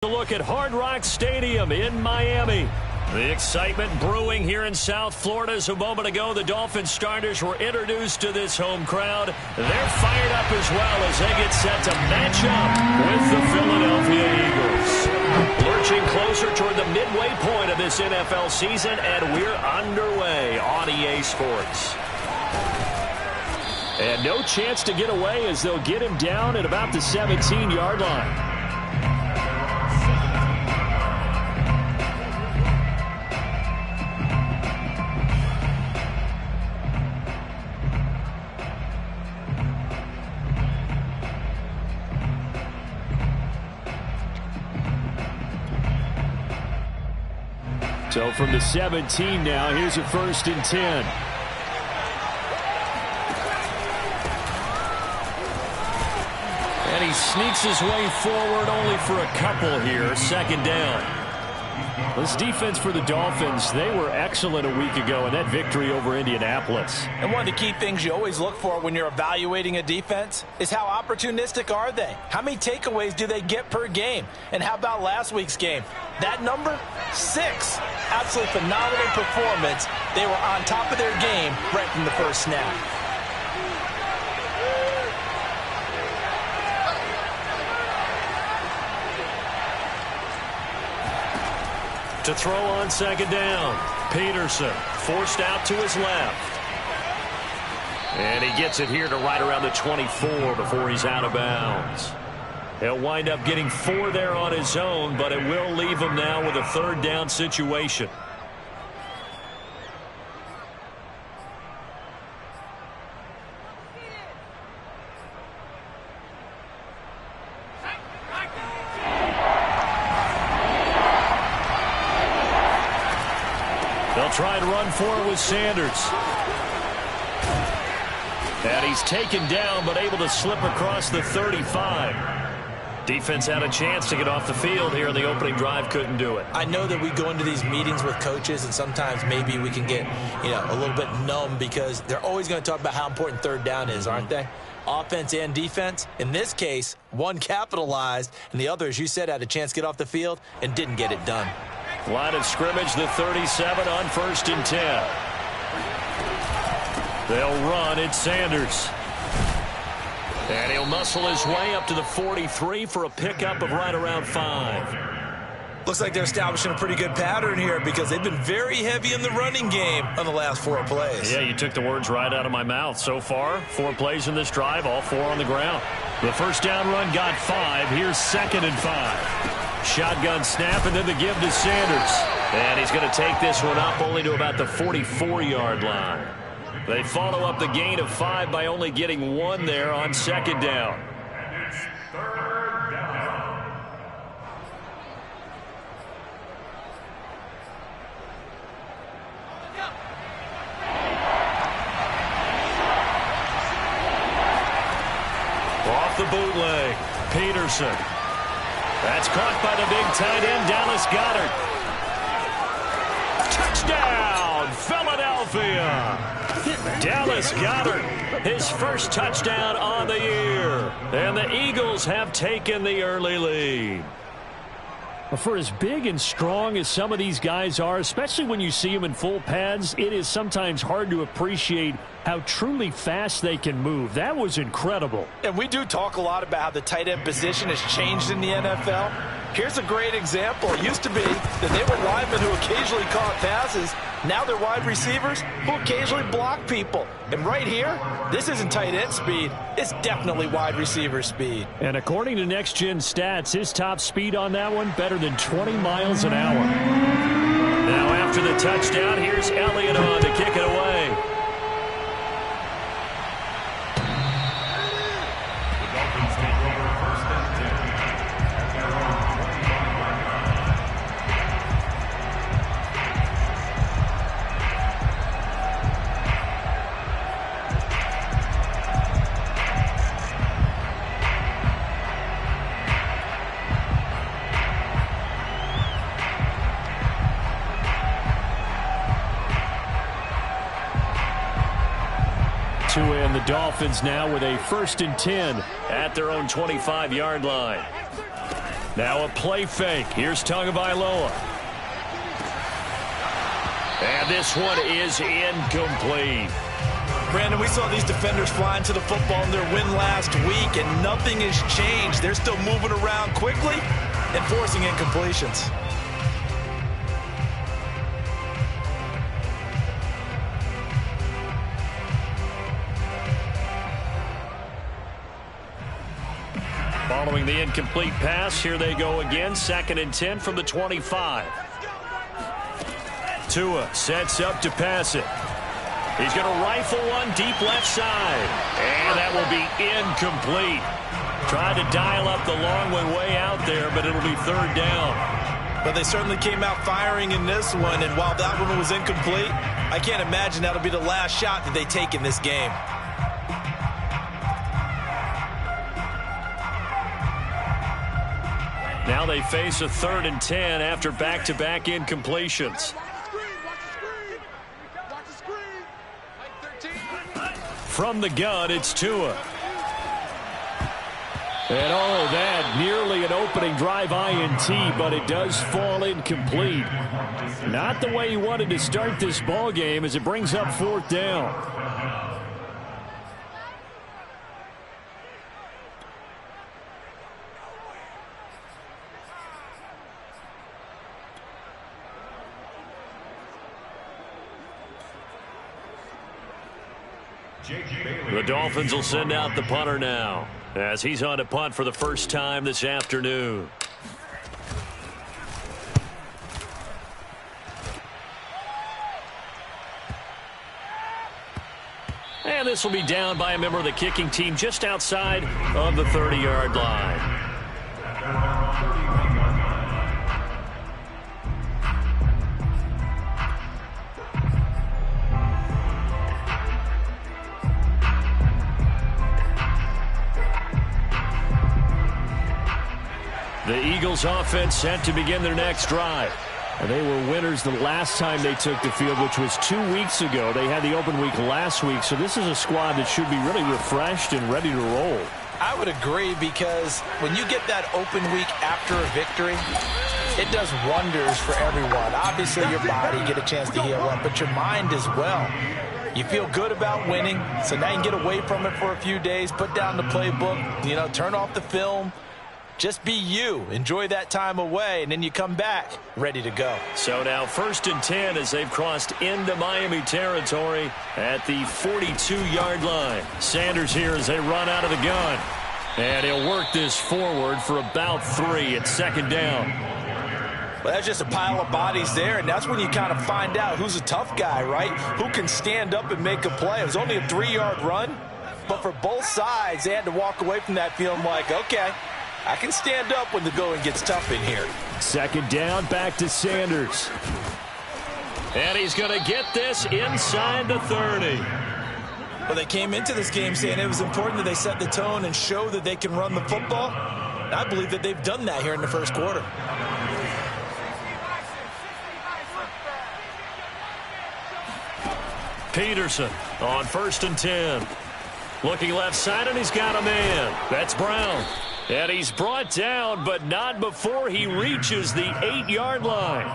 A look at Hard Rock Stadium in Miami. The excitement brewing here in South Florida as a moment ago the Dolphins starters were introduced to this home crowd. They're fired up as well as they get set to match up with the Philadelphia Eagles. Lurching closer toward the midway point of this NFL season, and we're underway on EA Sports. And no chance to get away as they'll get him down at about the 17-yard line. So from the 17 now, here's a 1st and 10. And he sneaks his way forward only for a couple here. 2nd down. This defense for the Dolphins, they were excellent a week ago in that victory over Indianapolis. And one of the key things you always look for when you're evaluating a defense is how opportunistic are they? How many takeaways do they get per game? And how about last week's game? That number, 6. Absolutely phenomenal performance. They were on top of their game right from the first snap. To throw on 2nd down. Peterson forced out to his left. And he gets it here to right around the 24 before he's out of bounds. He'll wind up getting 4 there on his own, but it will leave him now with a 3rd down situation. They'll try and run for it with Sanders. And he's taken down, but able to slip across the 35. Defense had a chance to get off the field here in the opening drive, couldn't do it. I know that we go into these meetings with coaches, and sometimes maybe we can get, a little bit numb because they're always going to talk about how important 3rd down is, aren't they? Offense and defense. In this case, one capitalized, and the other, as you said, had a chance to get off the field and didn't get it done. Line of scrimmage, the 37 on 1st and 10. They'll run. It's Sanders. And he'll muscle his way up to the 43 for a pickup of right around 5. Looks like they're establishing a pretty good pattern here because they've been very heavy in the running game on the last 4 plays. Yeah, you took the words right out of my mouth. So far, 4 plays in this drive, all 4 on the ground. The 1st down run got 5. Here's 2nd and 5. Shotgun snap and then the give to Sanders. And he's going to take this one up only to about the 44-yard line. They follow up the gain of 5 by only getting 1 there on 2nd down. And it's 3rd down. Off the bootleg, Peterson. That's caught by the big tight end, Dallas Goedert. Touchdown, Philadelphia! Dallas Goedert, his 1st touchdown on the year. And the Eagles have taken the early lead. For as big and strong as some of these guys are, especially when you see them in full pads, it is sometimes hard to appreciate how truly fast they can move. That was incredible. And we do talk a lot about how the tight end position has changed in the NFL. Here's a great example. It used to be that they were linemen who occasionally caught passes. Now they're wide receivers who occasionally block people. And right here, this isn't tight end speed. It's definitely wide receiver speed. And according to Next Gen Stats, his top speed on that one, better than 20 miles an hour. Now after the touchdown, here's Elliott on to kick it away. The Dolphins take over 1st and 10 at their own 25-yard line. And the Dolphins now with a 1st and 10 at their own 25-yard line. Now a play fake. Here's Tagovailoa. And this one is incomplete. Brandon, we saw these defenders flying to the football in their win last week, and nothing has changed. They're still moving around quickly and forcing incompletions. Following the incomplete pass, here they go again. 2nd and 10 from the 25. Tua sets up to pass it. He's going to rifle one deep left side. And that will be incomplete. Tried to dial up the long way out there, but it'll be 3rd down. But they certainly came out firing in this one, and while that one was incomplete, I can't imagine that'll be the last shot that they take in this game. Now they face a 3rd and 10 after back-to-back incompletions. From the gun, it's Tua. And that nearly an opening drive INT, but it does fall incomplete. Not the way he wanted to start this ball game as it brings up 4th down. The Dolphins will send out the punter now as he's on to punt for the first time this afternoon. And this will be down by a member of the kicking team just outside of the 30-yard line. The Eagles offense set to begin their next drive. And they were winners the last time they took the field, which was 2 weeks ago. They had the open week last week, so this is a squad that should be really refreshed and ready to roll. I would agree, because when you get that open week after a victory, it does wonders for everyone. Obviously, your body get a chance to heal up, but your mind as well. You feel good about winning, so now you can get away from it for a few days, put down the playbook, turn off the film. Just be you. Enjoy that time away, and then you come back ready to go. So now 1st and 10 as they've crossed into Miami territory at the 42-yard line. Sanders here as they run out of the gun. And he'll work this forward for about 3 at 2nd down. Well, that's just a pile of bodies there, and that's when you kind of find out who's a tough guy, right? Who can stand up and make a play. It was only a 3-yard run, but for both sides, they had to walk away from that feeling like, okay, I can stand up when the going gets tough in here. 2nd down, back to Sanders. And he's going to get this inside the 30. Well, they came into this game saying it was important that they set the tone and show that they can run the football. And I believe that they've done that here in the first quarter. Peterson on 1st and 10. Looking left side, and he's got a man. That's Brown. And he's brought down, but not before he reaches the 8-yard line.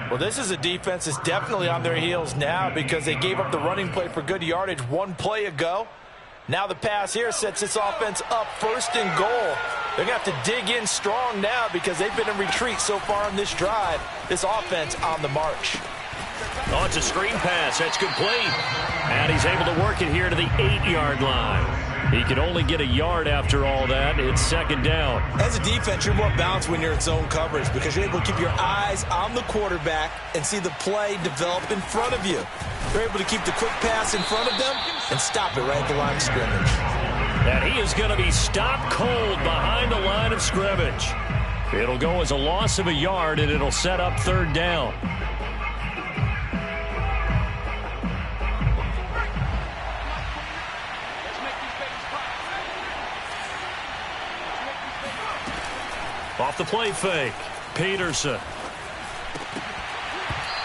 Well, this is a defense that's definitely on their heels now because they gave up the running play for good yardage 1 play ago. Now the pass here sets this offense up 1st and goal. They're going to have to dig in strong now because they've been in retreat so far on this drive. This offense on the march. Oh, it's a screen pass. That's complete. And he's able to work it here to the 8-yard line. He can only get a yard after all that. It's 2nd down. As a defense, you're more balanced when you're in zone coverage because you're able to keep your eyes on the quarterback and see the play develop in front of you. They're able to keep the quick pass in front of them and stop it right at the line of scrimmage. And he is going to be stopped cold behind the line of scrimmage. It'll go as a loss of a yard, and it'll set up 3rd down. Off the play fake, Peterson.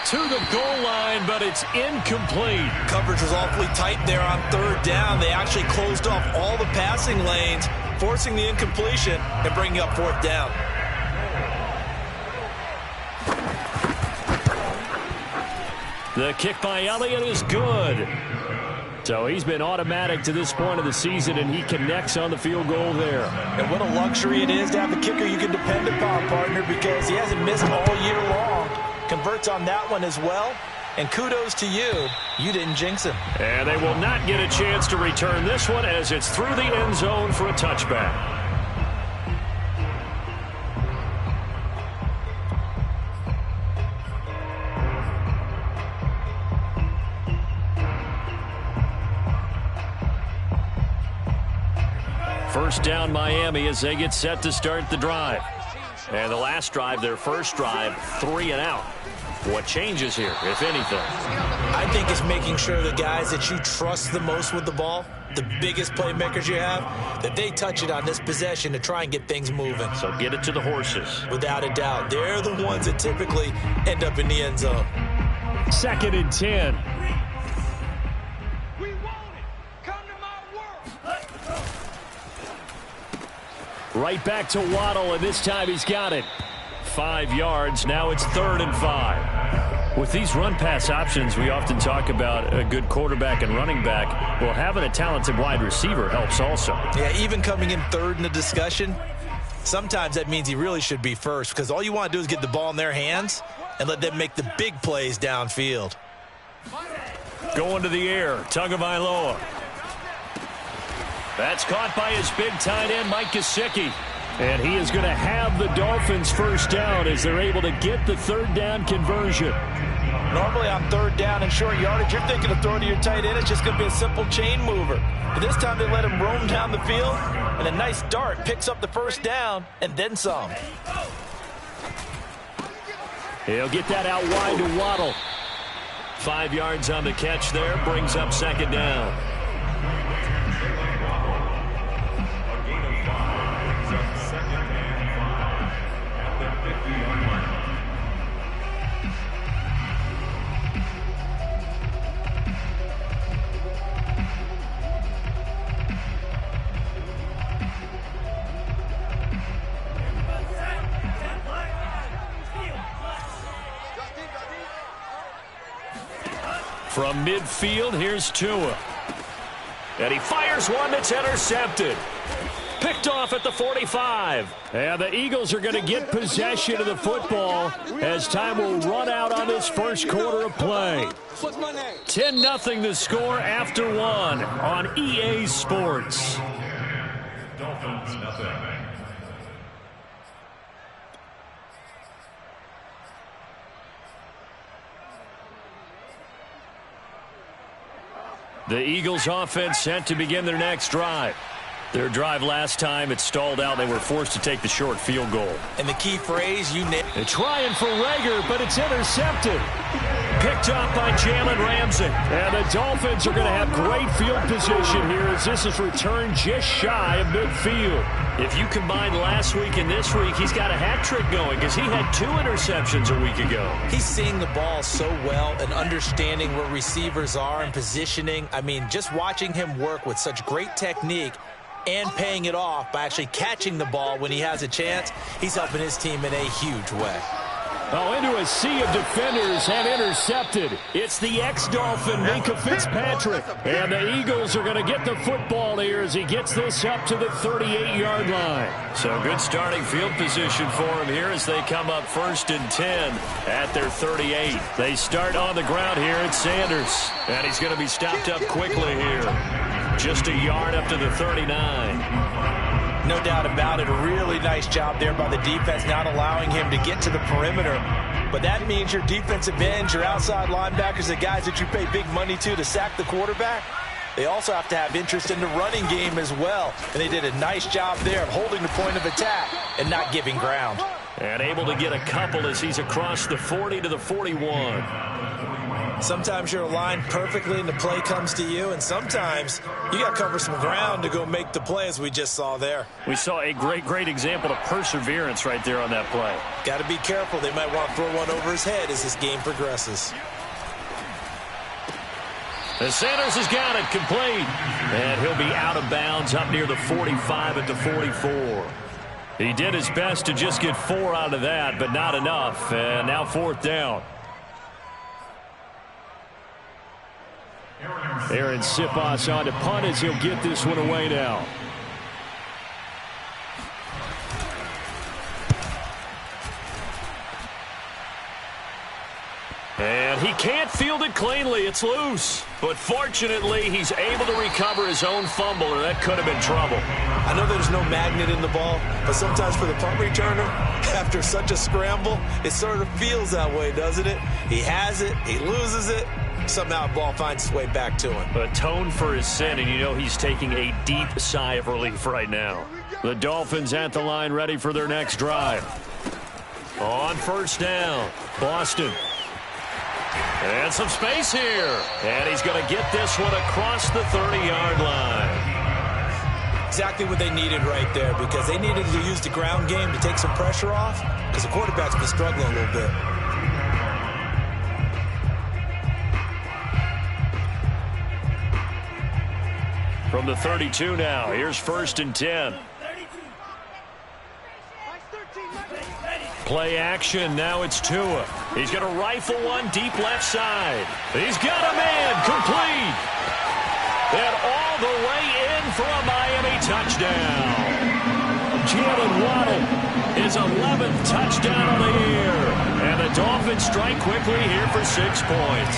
To the goal line, but it's incomplete. Coverage was awfully tight there on 3rd down. They actually closed off all the passing lanes, forcing the incompletion and bringing up 4th down. The kick by Elliott is good. So he's been automatic to this point of the season, and he connects on the field goal there. And what a luxury it is to have a kicker you can depend upon, partner, because he hasn't missed all year long. Converts on that one as well. And kudos to you. You didn't jinx him. And they will not get a chance to return this one as it's through the end zone for a touchback. First down Miami as they get set to start the drive. And the last drive, their first drive, 3 and out. What changes here, if anything? I think it's making sure the guys that you trust the most with the ball, the biggest playmakers you have, that they touch it on this possession to try and get things moving. So get it to the horses. Without a doubt. They're the ones that typically end up in the end zone. 2nd and 10. Right back to Waddle, and this time he's got it. 5 yards. Now it's 3rd and 5. With these run-pass options, we often talk about a good quarterback and running back. Well, having a talented wide receiver helps also. Yeah, even coming in 3rd in the discussion, sometimes that means he really should be first, because all you want to do is get the ball in their hands and let them make the big plays downfield. Going to the air, Tagovailoa. That's caught by his big tight end, Mike Gesicki. And he is going to have the Dolphins first down as they're able to get the 3rd down conversion. Normally on 3rd down and short yardage, you're thinking of throwing to your tight end. It's just going to be a simple chain mover. But this time they let him roam down the field, and a nice dart picks up the first down and then some. He'll get that out wide to Waddle. 5 yards on the catch there, brings up 2nd down. From midfield, here's Tua. And he fires one that's intercepted. Picked off at the 45. And the Eagles are going to get possession of the football as time will run out on this first quarter of play. 10-0 the score after 1 on EA Sports. Dolphins, nothing. The Eagles offense set to begin their next drive. Their drive last time, it stalled out. They were forced to take the short field goal. And the key phrase, you nailed. They're trying for Reagor, but it's intercepted. Picked up by Jalen Ramsey. And the Dolphins are going to have great field position here as this is returned just shy of midfield. If you combine last week and this week, he's got a hat trick going because he had 2 interceptions a week ago. He's seeing the ball so well and understanding where receivers are and positioning. I mean, just watching him work with such great technique and paying it off by actually catching the ball when he has a chance, he's helping his team in a huge way. Oh, into a sea of defenders and intercepted. It's the ex-Dolphin, Minkah Fitzpatrick. And the Eagles are going to get the football here as he gets this up to the 38-yard line. So good starting field position for him here as they come up 1st and 10 at their 38. They start on the ground here at Sanders. And he's going to be stopped up quickly here. Just a yard up to the 39. No doubt about it. A really nice job there by the defense, not allowing him to get to the perimeter. But that means your defensive ends, your outside linebackers, the guys that you pay big money to sack the quarterback, they also have to have interest in the running game as well. And they did a nice job there of holding the point of attack and not giving ground. And able to get a couple as he's across the 40 to the 41. Sometimes you're aligned perfectly and the play comes to you, and sometimes you got to cover some ground to go make the play, as we just saw there. We saw a great example of perseverance right there on that play. Got to be careful. They might want to throw one over his head as this game progresses. And Sanders has got it complete. And he'll be out of bounds up near the 45 at the 44. He did his best to just get 4 out of that, but not enough. And now 4th down. Aaron Siposs on to punt as he'll get this one away now. And he can't field it cleanly. It's loose. But fortunately, he's able to recover his own fumble, or that could have been trouble. I know there's no magnet in the ball, but sometimes for the punt returner, after such a scramble, it sort of feels that way, doesn't it? He has it, he loses it, somehow the ball finds its way back to him. Atone for his sin, and you know he's taking a deep sigh of relief right now. The Dolphins at the line, ready for their next drive. On first down, Boston. And some space here. And he's going to get this one across the 30-yard line. Exactly what they needed right there, because they needed to use the ground game to take some pressure off, because the quarterback's been struggling a little bit. From the 32 now, here's 1st and 10. Play action, now it's Tua. He's going to rifle one deep left side. He's got a man, complete. And all the way in for a Miami touchdown. Jalen Waddle, his 11th touchdown of the year. And the Dolphins strike quickly here for 6 points.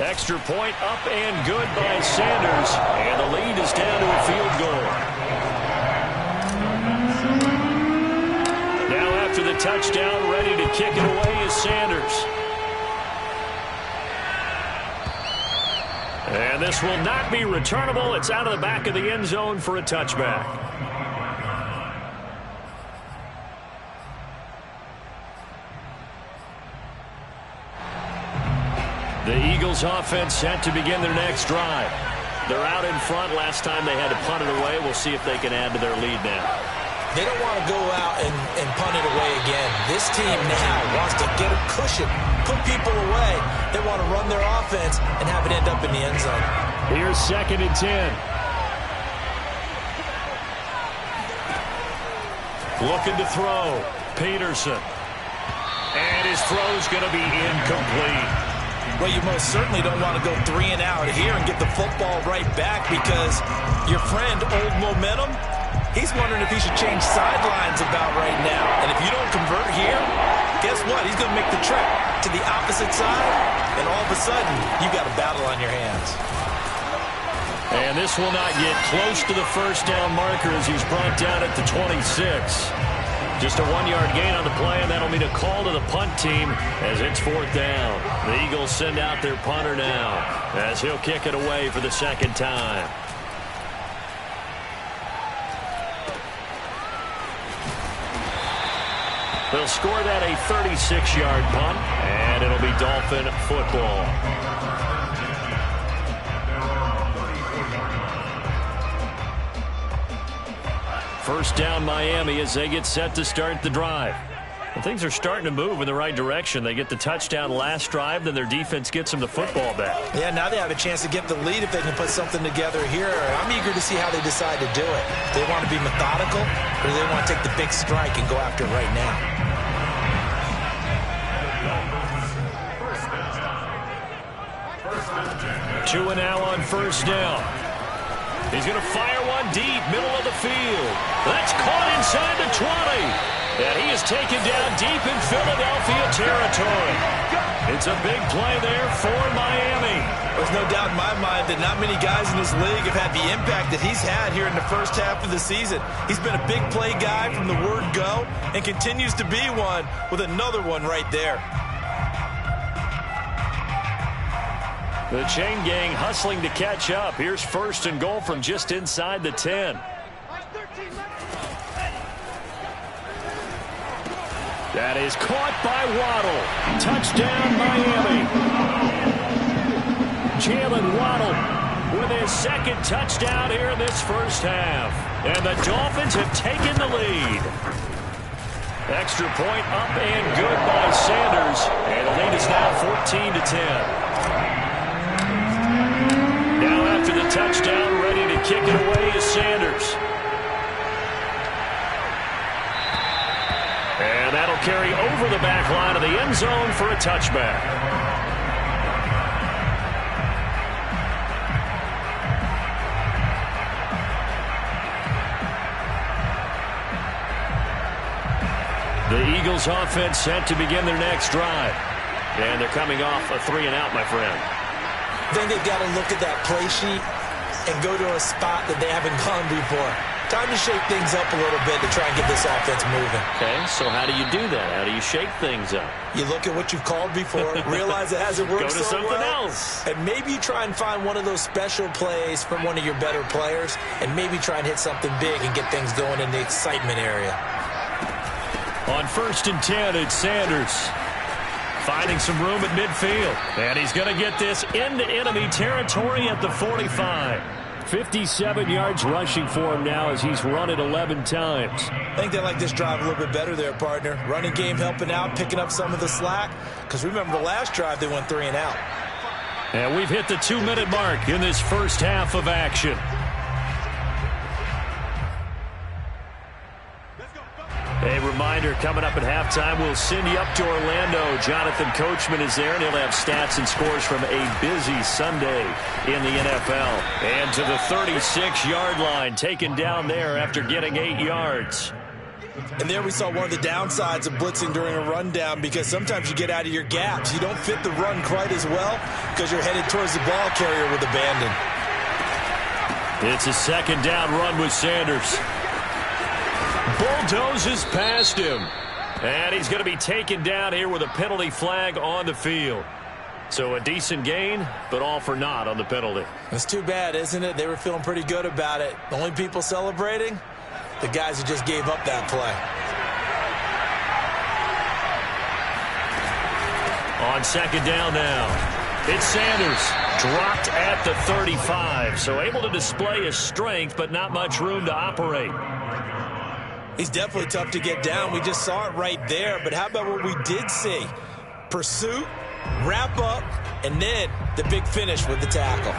Extra point up and good by Sanders. And the lead is down to a field goal. After the touchdown, ready to kick it away is Sanders. And this will not be returnable. It's out of the back of the end zone for a touchback. The Eagles offense set to begin their next drive. They're out in front. Last time they had to punt it away. We'll see if they can add to their lead now. They don't want to go out and punt it away again. This team now wants to get a cushion, put people away. They want to run their offense and have it end up in the end zone. Here's 2nd and 10. Looking to throw. Peterson. And his throw's going to be incomplete. Well, you most certainly don't want to go 3 and out here and get the football right back, because your friend, Old Momentum, he's wondering if he should change sidelines about right now. And if you don't convert here, guess what? He's going to make the trek to the opposite side, and all of a sudden, you've got a battle on your hands. And this will not get close to the first down marker as he's brought down at the 26. Just a 1-yard gain on the play, and that'll mean a call to the punt team as it's 4th down. The Eagles send out their punter now as he'll kick it away for the 2nd time. They'll score that a 36-yard punt, and it'll be Dolphin football. First down Miami as they get set to start the drive. And things are starting to move in the right direction. They get the touchdown last drive, then their defense gets them the football back. Yeah, now they have a chance to get the lead if they can put something together here. I'm eager to see how they decide to do it. Do they want to be methodical, or do they want to take the big strike and go after it right now? 2 now on first down. He's going to fire one deep, middle of the field. That's caught inside the 20. And he is taken down deep in Philadelphia territory. It's a big play there for Miami. There's no doubt in my mind that not many guys in this league have had the impact that he's had here in the first half of the season. He's been a big play guy from the word go and continues to be one with another one right there. The chain gang hustling to catch up. Here's 1st and goal from just inside the 10. That is caught by Waddle. Touchdown, Miami. Jalen Waddle with his 2nd touchdown here in this first half. And the Dolphins have taken the lead. Extra point up and good by Sanders. And the lead is now 14-10. Now after the touchdown, ready to kick it away is Sanders. And And that'll carry over the back line of the end zone for a touchback. The Eagles offense set to begin their next drive. And they're coming off a 3-and-out, my friend. I think they've got to look at that play sheet and go to a spot that they haven't gone before. Time to shake things up a little bit to try and get this offense moving. Okay, so how do you do that? How do you shake things up? You look at what you've called before, realize it hasn't worked go to so something well, else. and maybe you try and find one of those special plays from one of your better players, and maybe try and hit something big and get things going in the excitement area. On 1st and 10, it's Sanders. Finding some room at midfield. And he's going to get this into enemy territory at the 45. 57 yards rushing for him now as he's run it 11 times. I think they like this drive a little bit better there, partner. Running game helping out, picking up some of the slack. Because remember the last drive they went 3-and-out. And we've hit the 2-minute mark in this first half of action. A reminder, coming up at halftime, we'll send you up to Orlando. Jonathan Coachman is there, and he'll have stats and scores from a busy Sunday in the NFL. And to the 36-yard line, taken down there after getting 8 yards. And there we saw one of the downsides of blitzing during a rundown, because sometimes you get out of your gaps. You don't fit the run quite as well because you're headed towards the ball carrier with abandon. It's a second down run with Sanders. Bulldozes past him. And he's going to be taken down here with a penalty flag on the field. So a decent gain, but all for naught on the penalty. It's too bad, isn't it? They were feeling pretty good about it. The only people celebrating, the guys who just gave up that play. On second down now, it's Sanders. Dropped at the 35, so able to display his strength, but not much room to operate. He's definitely tough to get down. We just saw it right there. But how about what we did see? Pursuit, wrap up, and then the big finish with the tackle.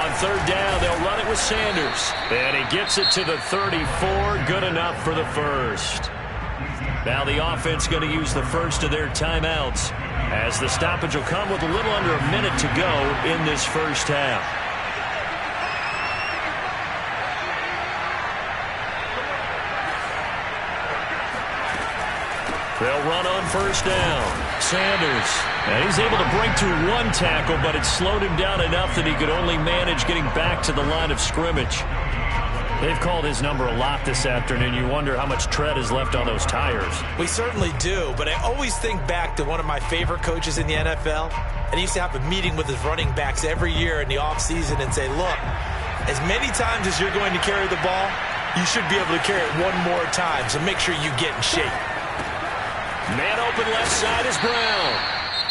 On third down, they'll run it with Sanders. And he gets it to the 34. Good enough for the first. Now the offense going to use the first of their timeouts as the stoppage will come with a little under a minute to go in this first half. They'll run on first down. Sanders, and he's able to break through one tackle, but it slowed him down enough that he could only manage getting back to the line of scrimmage. They've called his number a lot this afternoon. You wonder how much tread is left on those tires. We certainly do, but I always think back to one of my favorite coaches in the NFL. And he used to have a meeting with his running backs every year in the offseason and say, look, as many times as you're going to carry the ball, you should be able to carry it one more time, so make sure you get in shape. Man open left side is Brown.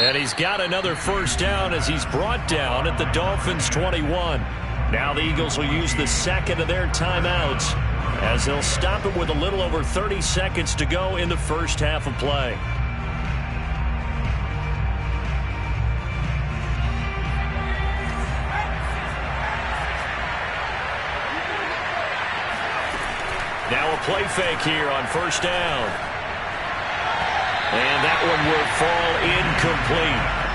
And he's got another first down as he's brought down at the Dolphins' 21. Now the Eagles will use the second of their timeouts as they'll stop it with a little over 30 seconds to go in the first half of play. Now a play fake here on first down. And that one will fall incomplete.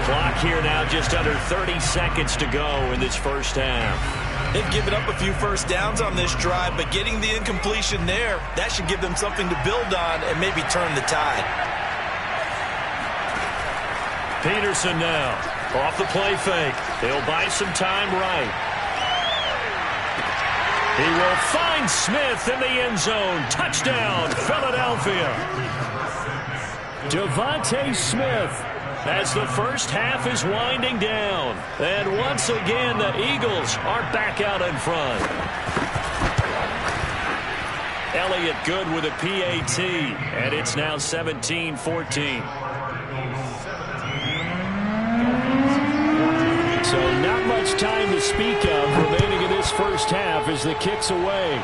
Clock here now just under 30 seconds to go in this first half. They've given up a few first downs on this drive, but getting the incompletion there, that should give them something to build on and maybe turn the tide. Peterson now off the play fake. He'll buy some time right. He will find Smith in the end zone. Touchdown, Philadelphia. Devontae Smith as the first half is winding down. And once again, the Eagles are back out in front. Elliott good with a PAT, and it's now 17-14. So not much time to speak of remaining in this first half as the kick's away.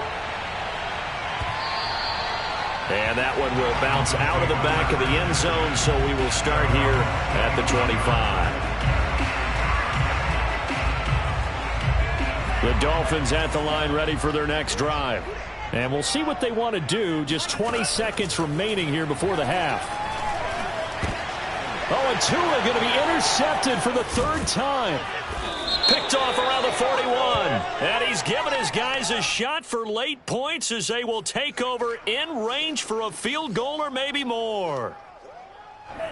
And that one will bounce out of the back of the end zone, so we will start here at the 25. The Dolphins at the line ready for their next drive. And we'll see what they want to do. Just 20 seconds remaining here before the half. Oh, and Tua going to be intercepted for the third time. Picked off around the 41. And he's given his guys a shot for late points as they will take over in range for a field goal or maybe more.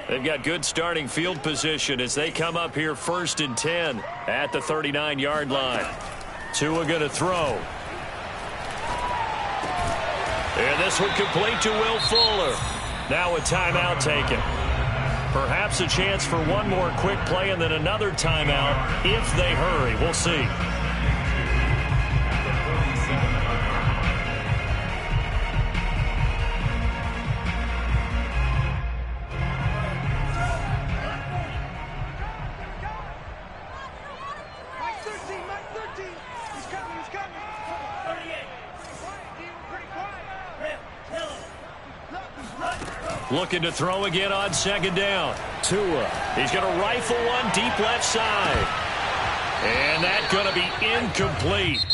They've got good starting field position as they come up here 1st and 10 at the 39-yard line. Tua going to throw. And this one complete to Will Fuller. Now a timeout taken. Perhaps a chance for one more quick play and then another timeout if they hurry. We'll see. Looking to throw again on 2nd down. Tua. He's going to rifle one deep left side. And that's going to be incomplete.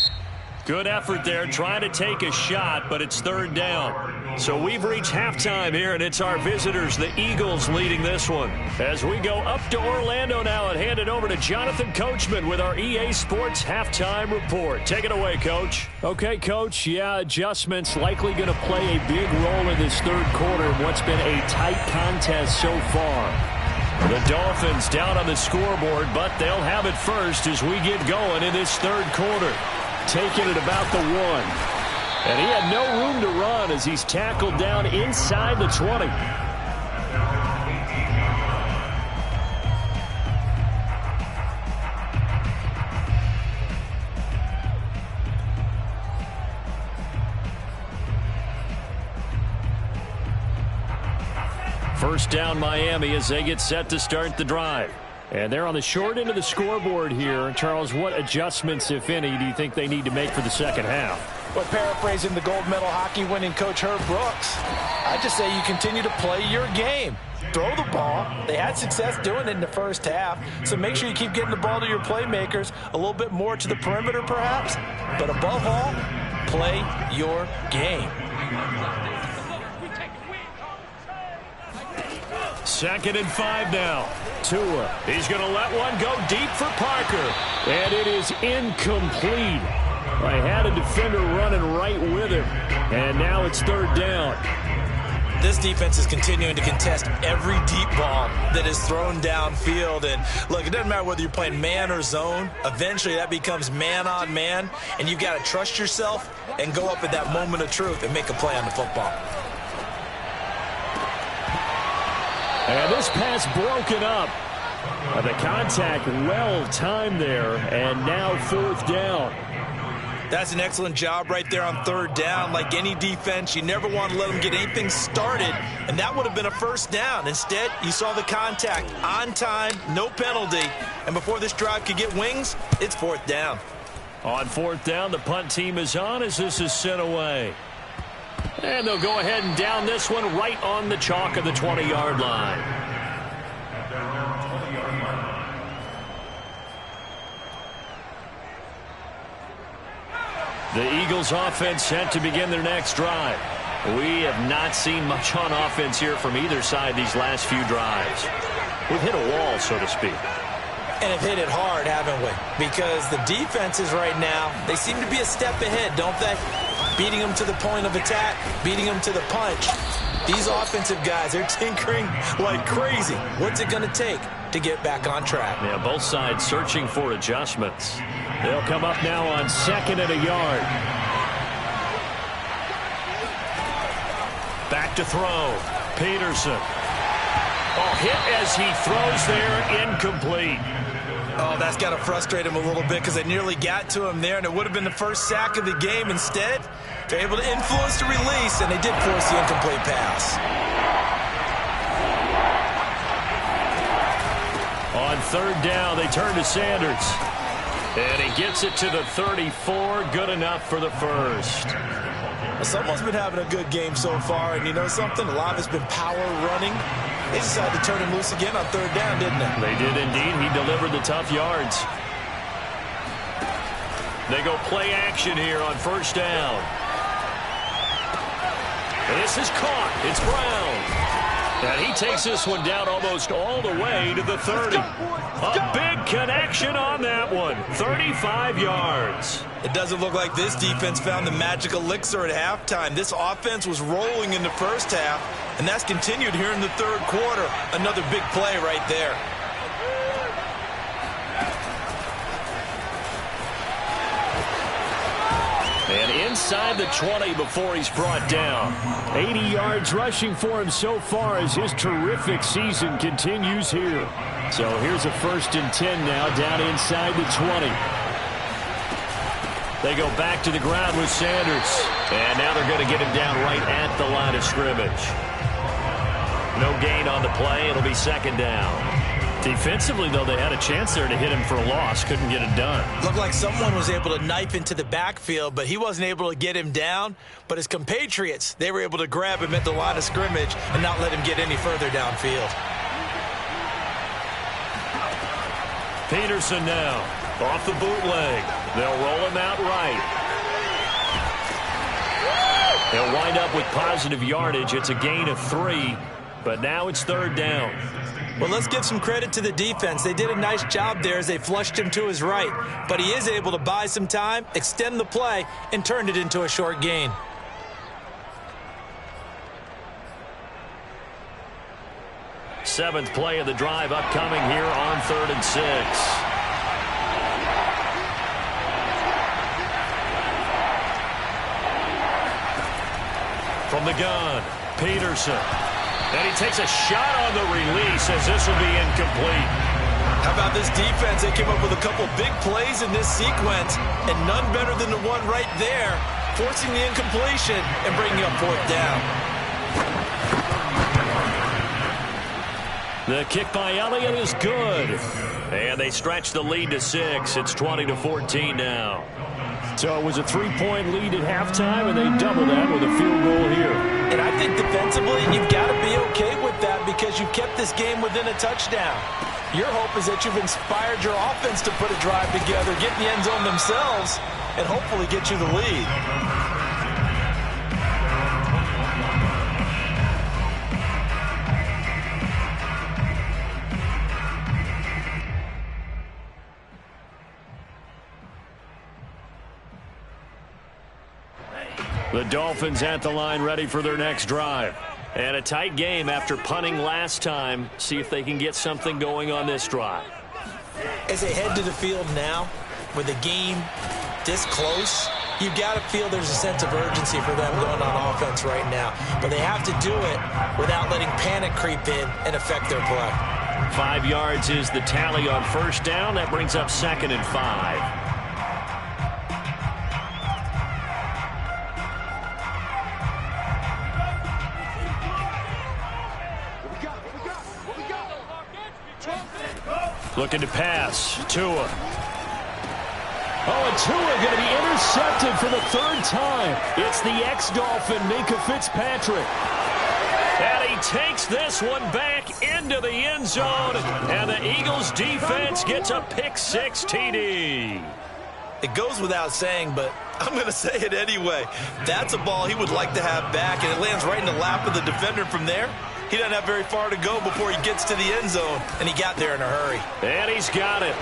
Good effort there trying to take a shot, but it's 3rd down. So we've reached halftime here, and it's our visitors, the Eagles, leading this one. As we go up to Orlando now and hand it over to Jonathan Coachman with our EA Sports Halftime Report. Take it away, Coach. Okay, Coach. Yeah, adjustments likely going to play a big role in this 3rd quarter in what's been a tight contest so far. The Dolphins down on the scoreboard, but they'll have it first as we get going in this 3rd quarter. Taking it about the 1. And he had no room to run as he's tackled down inside the 20. First down Miami as they get set to start the drive. And they're on the short end of the scoreboard here. Charles, what adjustments, if any, do you think they need to make for the second half? Well, paraphrasing the gold medal hockey winning coach Herb Brooks, I just say you continue to play your game. Throw the ball. They had success doing it in the first half, so make sure you keep getting the ball to your playmakers, a little bit more to the perimeter perhaps, but above all, play your game. 2nd and 5 now. Tua. He's going to let one go deep for Parker. And it is incomplete. I had a defender running right with him. And now it's 3rd down. This defense is continuing to contest every deep ball that is thrown downfield. And look, it doesn't matter whether you're playing man or zone. Eventually that becomes man on man. And you've got to trust yourself and go up at that moment of truth and make a play on the football. And this pass broken up. The contact well timed there. And now 4th down. That's an excellent job right there on 3rd down. Like any defense, you never want to let them get anything started, and that would have been a 1st down. Instead, you saw the contact on time, no penalty, and before this drive could get wings, it's 4th down. On 4th down, the punt team is on as this is sent away. And they'll go ahead and down this one right on the chalk of the 20-yard line. The Eagles offense set to begin their next drive. We have not seen much on offense here from either side these last few drives. We've hit a wall, so to speak. And have hit it hard, haven't we? Because the defenses right now, they seem to be a step ahead, don't they? Beating them to the point of attack, beating them to the punch. These offensive guys, they're tinkering like crazy. What's it going to take to get back on track? Yeah, both sides searching for adjustments. They'll come up now on 2nd and a yard. Back to throw. Peterson. Oh, hit as he throws there, incomplete. Oh, that's got to frustrate him a little bit because they nearly got to him there, and it would have been the first sack of the game. Instead, they're able to influence the release, and they did force the incomplete pass. On 3rd down, they turn to Sanders. And he gets it to the 34. Good enough for the first. Well, someone's been having a good game so far, and you know something? A lot of it's been power running. They decided to turn him loose again on third down, didn't they? They did indeed. He delivered the tough yards. They go play action here on first down. This is caught. It's Brown. And he takes this one down almost all the way to the 30. A big connection on that one. 35 yards. It doesn't look like this defense found the magic elixir at halftime. This offense was rolling in the first half, and that's continued here in the third quarter. Another big play right there. And inside the 20 before he's brought down. 80 yards rushing for him so far as his terrific season continues here. So here's a 1st and 10 now down inside the 20. They go back to the ground with Sanders. And now they're going to get him down right at the line of scrimmage. No gain on the play. It'll be 2nd down. Defensively, though, they had a chance there to hit him for a loss. Couldn't get it done. Looked like someone was able to knife into the backfield, but he wasn't able to get him down. But his compatriots, they were able to grab him at the line of scrimmage and not let him get any further downfield. Peterson now off the bootleg. They'll roll him out right. They'll wind up with positive yardage. It's a gain of 3, but now it's 3rd down. Well, let's give some credit to the defense. They did a nice job there as they flushed him to his right. But he is able to buy some time, extend the play, and turned it into a short gain. Seventh play of the drive upcoming here on 3rd and 6. From the gun, Peterson. And he takes a shot on the release as this will be incomplete. How about this defense? They came up with a couple big plays in this sequence, and none better than the one right there, forcing the incompletion and bringing up 4th down. The kick by Elliott is good. And they stretch the lead to 6. It's 20-14 now. So it was a 3-point lead at halftime, and they double that with a field goal here. And I think defensively, you've got to be okay with that because you've kept this game within a touchdown. Your hope is that you've inspired your offense to put a drive together, get in the end zone themselves, and hopefully get you the lead. The Dolphins at the line ready for their next drive. And a tight game after punting last time. See if they can get something going on this drive. As they head to the field now, with the game this close, you've got to feel there's a sense of urgency for them going on offense right now. But they have to do it without letting panic creep in and affect their play. 5 yards is the tally on first down. That brings up 2nd and 5. Looking to pass. Tua. Oh, and Tua going to be intercepted for the 3rd time. It's the ex-Dolphin, Minkah Fitzpatrick. And he takes this one back into the end zone. And the Eagles defense gets a pick-6 TD. It goes without saying, but I'm going to say it anyway. That's a ball he would like to have back, and it lands right in the lap of the defender from there. He doesn't have very far to go before he gets to the end zone, and he got there in a hurry. And he's got it.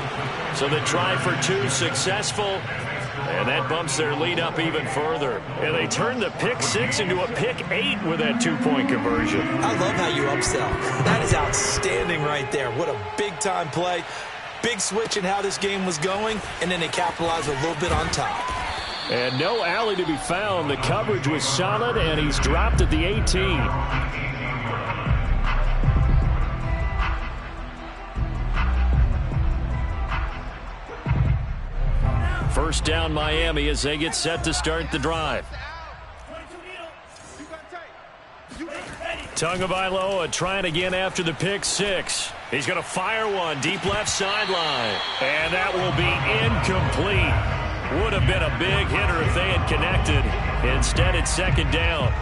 So the try for 2 successful, and that bumps their lead up even further. And they turn the pick-6 into a pick-8 with that 2-point conversion. I love how you upsell. That is outstanding right there. What a big-time play. Big switch in how this game was going, and then they capitalized a little bit on top. And no alley to be found. The coverage was solid, and he's dropped at the 18. First down Miami as they get set to start the drive. Tagovailoa trying again after the pick-6. He's going to fire one deep left sideline. And that will be incomplete. Would have been a big hitter if they had connected. Instead, it's second down.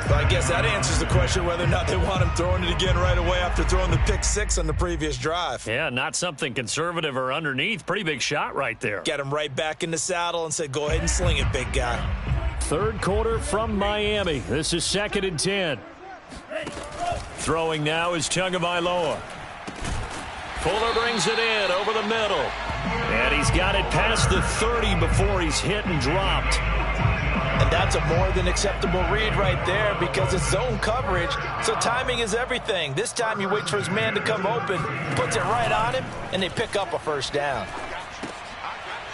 Well, I guess that answers the question whether or not they want him throwing it again right away after throwing the pick six on the previous drive. Yeah, not something conservative or underneath. Pretty big shot right there. Get him right back in the saddle and said, go ahead and sling it, big guy. Third quarter from Miami. This is 2nd and 10. Throwing now is Tagovailoa. Fuller brings it in over the middle. And he's got it past the 30 before he's hit and dropped. And that's a more than acceptable read right there because it's zone coverage, so timing is everything. This time he waits for his man to come open, puts it right on him, and they pick up a first down.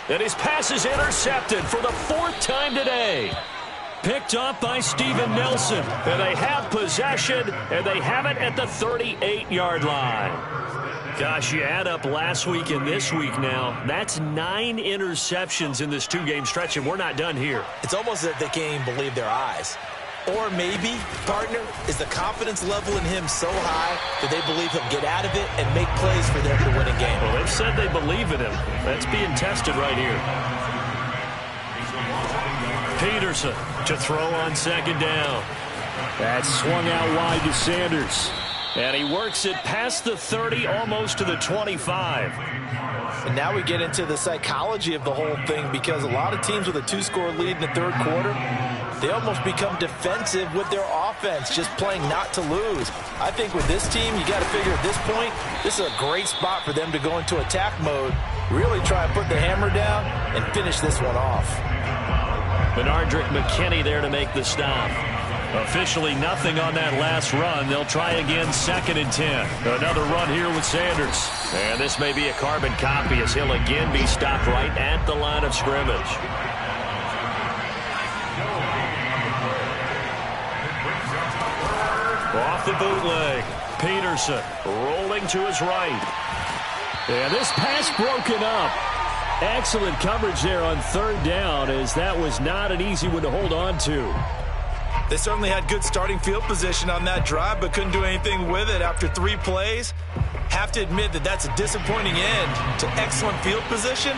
And his pass is intercepted for the 4th time today. Picked off by Steven Nelson. And they have possession, and they have it at the 38-yard line. Gosh, you add up last week and this week now, that's 9 interceptions in this 2-game stretch, and we're not done here. It's almost as if they can't even believe their eyes. Or maybe, partner, is the confidence level in him so high that they believe he'll get out of it and make plays for them to win a game. Well, they've said they believe in him. That's being tested right here. Peterson to throw on second down. That's swung out wide to Sanders. And he works it past the 30, almost to the 25. And now we get into the psychology of the whole thing because a lot of teams with a 2-score lead in the third quarter, they almost become defensive with their offense, just playing not to lose. I think with this team, you got to figure at this point, this is a great spot for them to go into attack mode, really try and put the hammer down and finish this one off. Benardrick McKinney there to make the stop. Officially nothing on that last run. They'll try again 2nd and 10. Another run here with Sanders. And this may be a carbon copy as he'll again be stopped right at the line of scrimmage. Off the bootleg. Peterson rolling to his right. And this pass broken up. Excellent coverage there on 3rd down as that was not an easy one to hold on to. They certainly had good starting field position on that drive, but couldn't do anything with it after 3 plays. Have to admit that that's a disappointing end to excellent field position.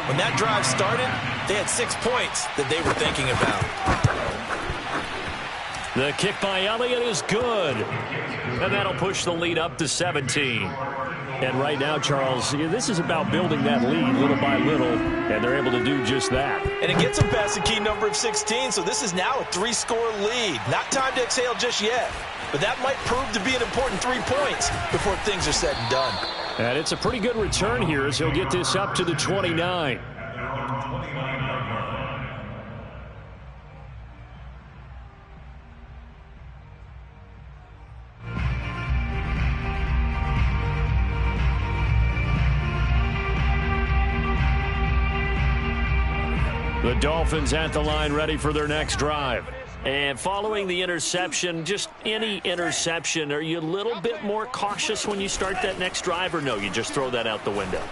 When that drive started, they had 6 points that they were thinking about. The kick by Elliott is good. And that'll push the lead up to 17. And right now, Charles, this is about building that lead little by little, and they're able to do just that. And it gets them past the key number of 16, so this is now a 3-score lead. Not time to exhale just yet, but that might prove to be an important 3 points before things are said and done. And it's a pretty good return here as he'll get this up to the 29. The Dolphins at the line ready for their next drive. And following the interception, just any interception, are you a little bit more cautious when you start that next drive, or no, you just throw that out the window?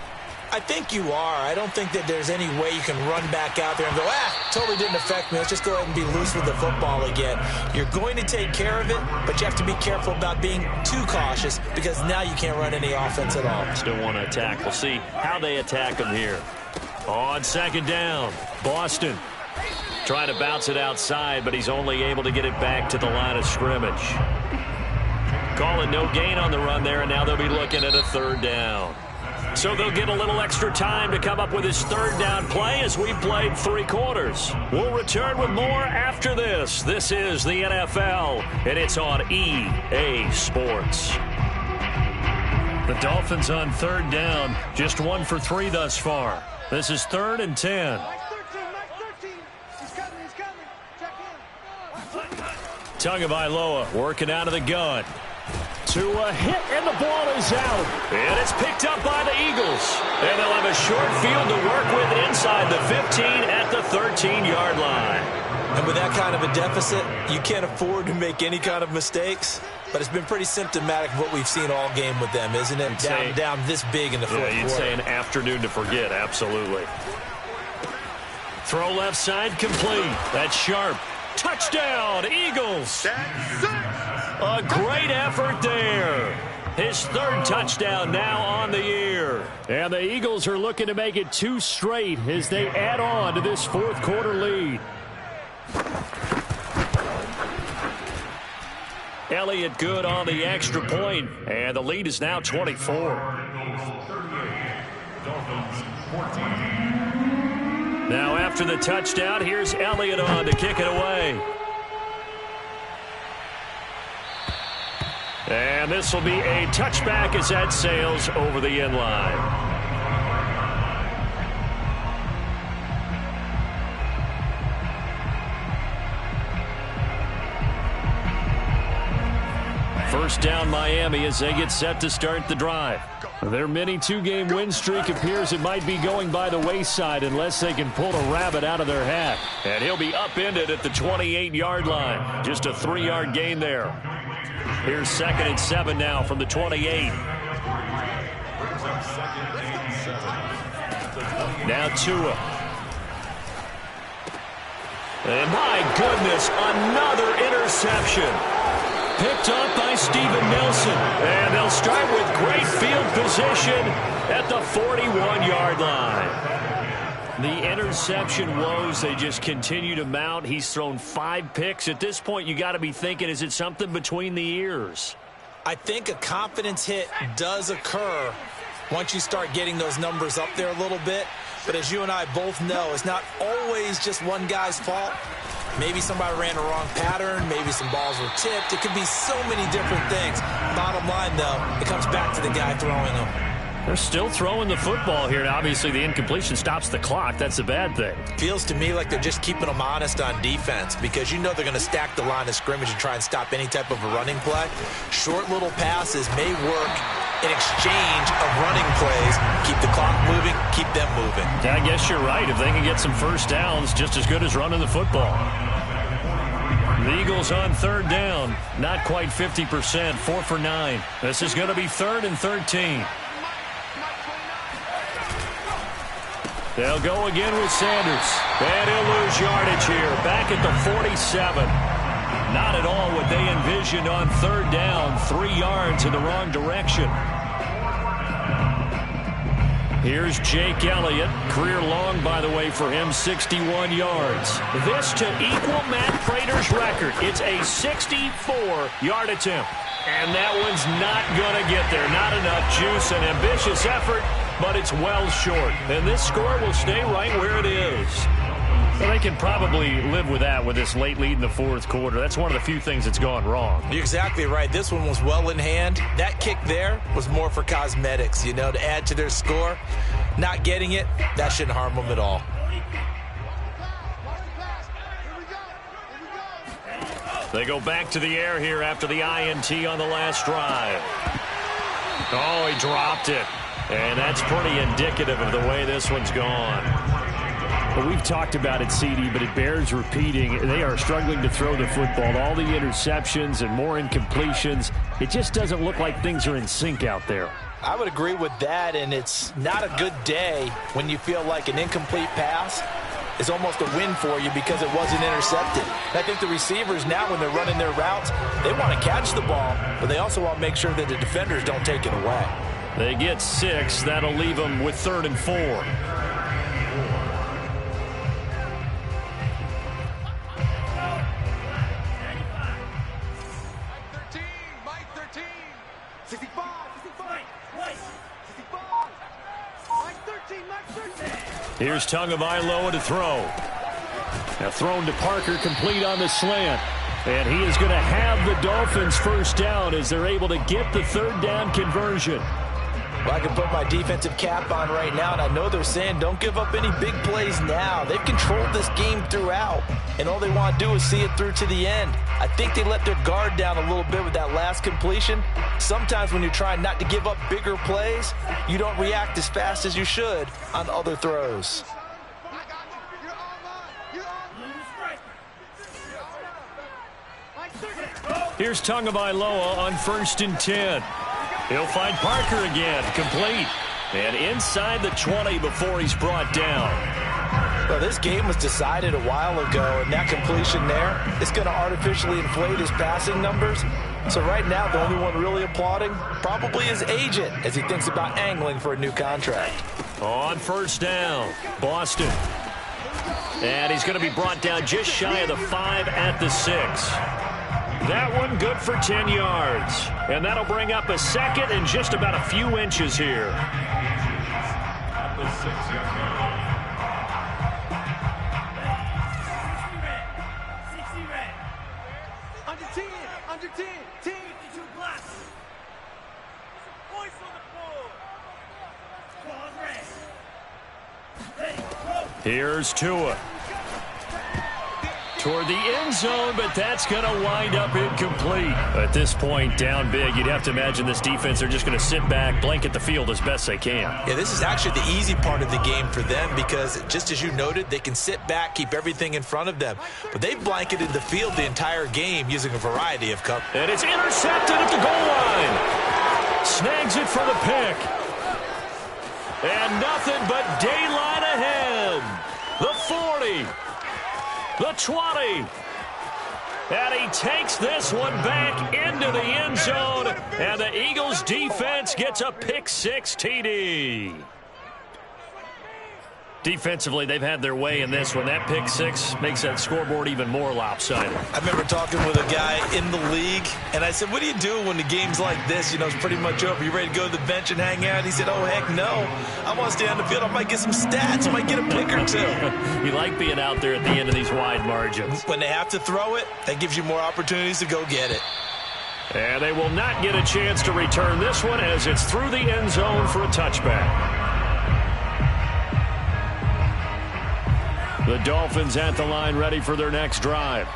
I think you are. I don't think that there's any way you can run back out there and go, totally didn't affect me. Let's just go ahead and be loose with the football again. You're going to take care of it, but you have to be careful about being too cautious because now you can't run any offense at all. Still want to attack. We'll see how they attack them here. On second down, Boston trying to bounce it outside, but he's only able to get it back to the line of scrimmage. Calling no gain on the run there, and now they'll be looking at a 3rd down. So they'll get a little extra time to come up with his 3rd down play as we've played 3 quarters. We'll return with more after this. This is the NFL, and it's on EA Sports. The Dolphins on 3rd down, just 1 for 3 thus far. This is 3rd and 10. Tagovailoa working out of the gun. To a hit, and the ball is out. And it's picked up by the Eagles. And they'll have a short field to work with inside the 15 at the 13-yard line. And with that kind of a deficit, you can't afford to make any kind of mistakes. But it's been pretty symptomatic of what we've seen all game with them, isn't it? Down this big in the fourth quarter. You'd say an afternoon to forget, absolutely. Throw left side complete. That's Sharp. Touchdown, Eagles. A great effort there. His 3rd touchdown now on the year. And the Eagles are looking to make it 2 straight as they add on to this 4th quarter lead. Elliott good on the extra point, and the lead is now 24. Now after the touchdown, here's Elliott on to kick it away. And this will be a touchback as that sails over the end line. First down Miami as they get set to start the drive. Their mini two-game win streak appears it might be going by the wayside unless they can pull a rabbit out of their hat. And he'll be upended at the 28-yard line. Just a 3-yard gain there. Here's 2nd and 7 now from the 28. Now Tua. And my goodness, another interception. Picked up by Steven Nelson. And they'll start with great field position at the 41-yard line. The interception woes, they just continue to mount. He's thrown 5 picks. At this point, you got to be thinking, is it something between the ears? I think a confidence hit does occur once you start getting those numbers up there a little bit. But as you and I both know, it's not always just one guy's fault. Maybe somebody ran a wrong pattern. Maybe some balls were tipped. It could be so many different things. Bottom line, though, it comes back to the guy throwing them. They're still throwing the football here. Obviously, the incompletion stops the clock. That's a bad thing. Feels to me like they're just keeping them honest on defense because you know they're going to stack the line of scrimmage and try and stop any type of a running play. Short little passes may work in exchange of running plays. Keep the clock moving, keep them moving. Yeah, I guess you're right. If they can get some first downs, just as good as running the football. The Eagles on 3rd down. Not quite 50%, 4 for 9. This is going to be 3rd and 13. They'll go again with Sanders. And he'll lose yardage here. Back at the 47. Not at all what they envisioned on 3rd down. 3 yards in the wrong direction. Here's Jake Elliott. Career long, by the way, for him, 61 yards. This to equal Matt Prater's record. It's a 64-yard attempt. And that one's not going to get there. Not enough juice, an ambitious effort, but it's well short. And this score will stay right where it is. Well, they can probably live with that with this late lead in the 4th quarter. That's one of the few things that's gone wrong. You're exactly right. This one was well in hand. That kick there was more for cosmetics, you know, to add to their score. Not getting it, that shouldn't harm them at all. They go back to the air here after the INT on the last drive. Oh, he dropped it. And that's pretty indicative of the way this one's gone. Well, we've talked about it, CD, but it bears repeating. They are struggling to throw the football. All the interceptions and more incompletions. It just doesn't look like things are in sync out there. I would agree with that, and it's not a good day when you feel like an incomplete pass is almost a win for you because it wasn't intercepted. And I think the receivers now, when they're running their routes, they want to catch the ball, but they also want to make sure that the defenders don't take it away. They get 6. That'll leave them with 3rd and 4. Mike 13. 65. Here's Tagovailoa to throw. Now thrown to Parker, complete on the slant. And he is going to have the Dolphins first down as they're able to get the 3rd down conversion. Well, I can put my defensive cap on right now, and I know they're saying don't give up any big plays now. They've controlled this game throughout, and all they want to do is see it through to the end. I think they let their guard down a little bit with that last completion. Sometimes when you're trying not to give up bigger plays, you don't react as fast as you should on other throws. Here's Tagovailoa on 1st and 10. He'll find Parker again, complete. And inside the 20 before he's brought down. Well, this game was decided a while ago, and that completion there is going to artificially inflate his passing numbers. So right now, the only one really applauding probably his agent as he thinks about angling for a new contract. On 1st down, Boston. And he's going to be brought down just shy of the 5 at the 6. That one good for 10 yards. And that'll bring up a second and just about a few inches here. At the 6-yard line. Under 10, under 10, 10, 52 plus. Voice on the board. Here's Tua. Toward the end zone, but that's going to wind up incomplete. At this point, down big, you'd have to imagine this defense are just going to sit back, blanket the field as best they can. Yeah, this is actually the easy part of the game for them because, just as you noted, they can sit back, keep everything in front of them. But they've blanketed the field the entire game using a variety of cover. And it's intercepted at the goal line. Snags it for the pick. And nothing but daylight ahead. The 40. The 20. And he takes this one back into the end zone. And the Eagles defense gets a pick six TD. Defensively, they've had their way in this one. That pick six makes that scoreboard even more lopsided. I remember talking with a guy in the league, and I said, what do you do when the game's like this? You know, it's pretty much over. You ready to go to the bench and hang out? He said, oh, heck no. I want to stay on the field. I might get some stats. I might get a pick or two. You like being out there at the end of these wide margins. When they have to throw it, that gives you more opportunities to go get it. And they will not get a chance to return this one as it's through the end zone for a touchback. The Dolphins at the line ready for their next drive.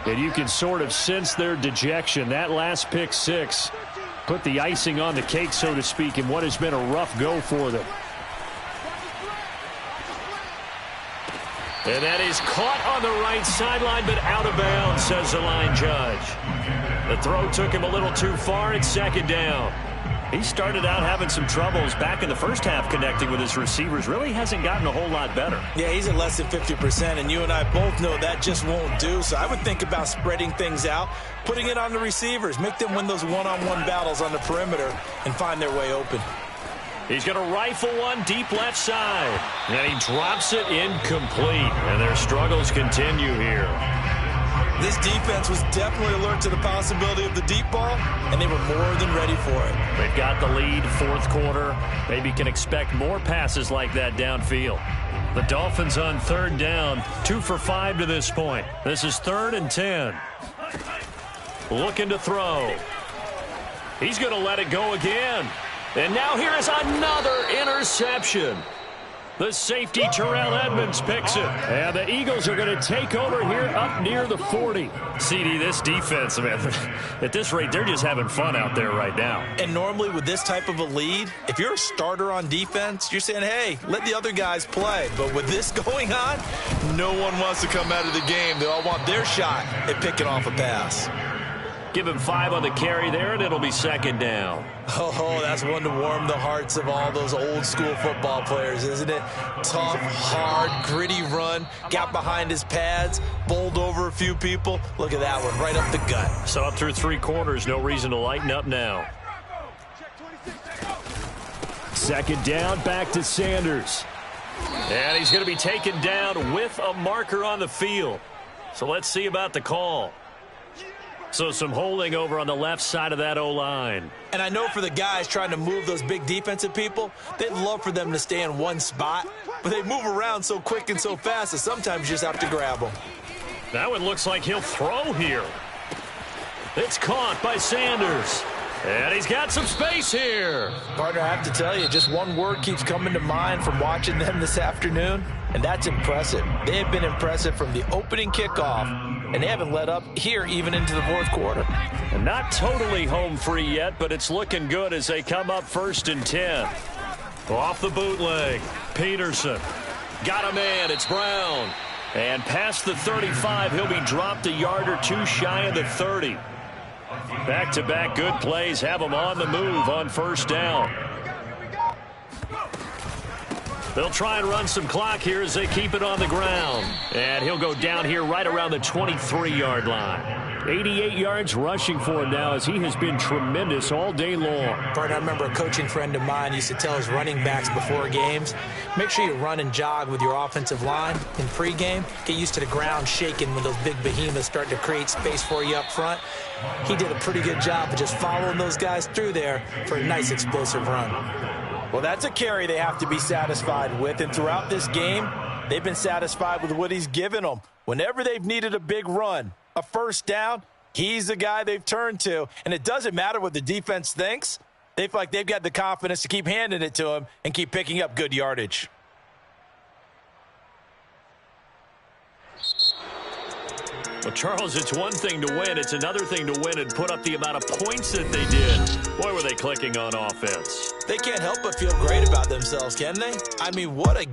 And you can sort of sense their dejection. That last pick six put the icing on the cake, so to speak, in what has been a rough go for them. And that is caught on the right sideline, but out of bounds, says the line judge. The throw took him a little too far. It's second down. He started out having some troubles back in the first half connecting with his receivers. Really hasn't gotten a whole lot better. Yeah, he's at less than 50%, and you and I both know that just won't do. So I would think about spreading things out, putting it on the receivers, make them win those one-on-one battles on the perimeter and find their way open. He's going to rifle one deep left side, and he drops it incomplete. And their struggles continue here. This defense was definitely alert to the possibility of the deep ball, and they were more than ready for it. They've got the lead, fourth quarter. Maybe can expect more passes like that downfield. The Dolphins on third down, 2 for 5 to this point. This is 3rd and 10. Looking to throw. He's going to let it go again. And now here is another interception. The safety, Terrell Edmonds, picks it. And the Eagles are going to take over here up near the 40. CD, this defense, man, at this rate, they're just having fun out there right now. And normally with this type of a lead, if you're a starter on defense, you're saying, hey, let the other guys play. But with this going on, no one wants to come out of the game. They all want their shot at picking off a pass. Give him 5 on the carry there, and it'll be second down. Oh, that's one to warm the hearts of all those old-school football players, isn't it? Tough, hard, gritty run, got behind his pads, bowled over a few people. Look at that one, right up the gut. So up through 3 quarters, no reason to lighten up now. Second down, back to Sanders. And he's going to be taken down with a marker on the field. So let's see about the call. So some holding over on the left side of that O-line. And I know for the guys trying to move those big defensive people, they'd love for them to stay in one spot. But they move around so quick and so fast that sometimes you just have to grab them. That one looks like he'll throw here. It's caught by Sanders. And he's got some space here. Partner, I have to tell you, just one word keeps coming to mind from watching them this afternoon, and that's impressive. They have been impressive from the opening kickoff, and they haven't let up here even into the fourth quarter. And not totally home free yet, but it's looking good as they come up 1st and 10. Off the bootleg, Peterson. Got a man, it's Brown. And past the 35, he'll be dropped a yard or two shy of the 30. Back-to-back good plays have them on the move on first down. They'll try and run some clock here as they keep it on the ground. And he'll go down here right around the 23-yard line. 88 yards rushing for him now as he has been tremendous all day long. Bart, I remember a coaching friend of mine used to tell his running backs before games, make sure you run and jog with your offensive line in pregame. Get used to the ground shaking when those big behemoths start to create space for you up front. He did a pretty good job of just following those guys through there for a nice explosive run. Well, that's a carry they have to be satisfied with, and throughout this game, they've been satisfied with what he's given them. Whenever they've needed a big run, a first down, he's the guy they've turned to. And it doesn't matter what the defense thinks. They feel like they've got the confidence to keep handing it to him and keep picking up good yardage. Well, Charles, it's one thing to win. It's another thing to win and put up the amount of points that they did. Boy, were they clicking on offense. They can't help but feel great about themselves, can they? I mean, what a game.